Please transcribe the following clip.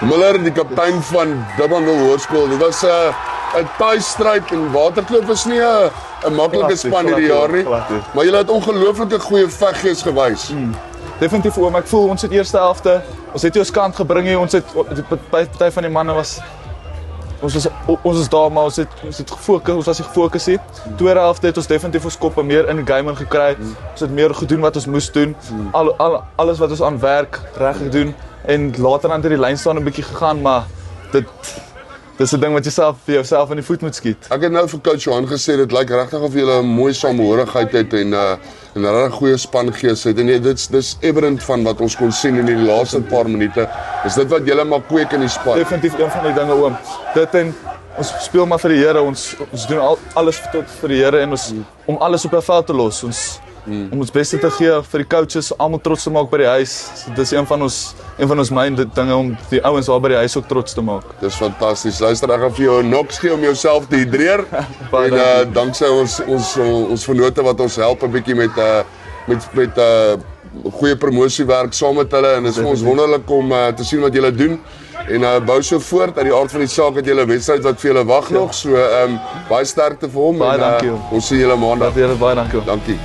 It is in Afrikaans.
Miller, die kaptein van Durbanville Hoërskool. Dit was 'n taai stryd en Waterkloof is nie 'n maklike span hierdie jaar nie. Maar julle het ongelooflike goeie veggees gewys. Definitief oom, ek voel ons het eerste helfte, ons het nie ons kant gebring nie, ons het party van die manne was ons is daar, maar ons het gefokus, ons was nie gefokus nie. Tweede helfte het ons definitief ons koppe meer in die game in gekry. Ons het meer gedoen wat ons moes doen. Alles wat ons aan werk reg gedoen en later aan die lyn staan 'n bietjie gegaan, maar dis 'n ding wat jy vir jouself in die voet moet skiet. Ek het nou vir coach Johan gesê dit lyk regtig of julle 'n mooi samehorigheid het en 'n regtig goeie spangees het. En dis evident van wat ons kon sien in die laaste paar minute. Is dit wat julle maar kweek in die span? Definitief een van die dinge oom. Dit en ons speel maar vir die Here. Ons doen alles vir die Here en om alles op die veld te los. Om ons beste te gee vir die coaches, almal trots te maak by die huis. Dis een van ons main dinge om die ouens daar by die huis ook trots te maak. Dis fantasties. Luister, ek gaan vir jou 'n knoks gee om jouself te hydreer. En danksy ons vennote wat ons help 'n bietjie met goeie promosiewerk saam met hulle en dit is vir ons wonderlik om te sien wat julle doen. En bou so voort. Uit die aard van die saak het julle 'n wedstryd wat vir julle wag nog. So baie sterkte vir hom. Baie dankie. Ons sien julle maandag. Baie dankie. Dankie.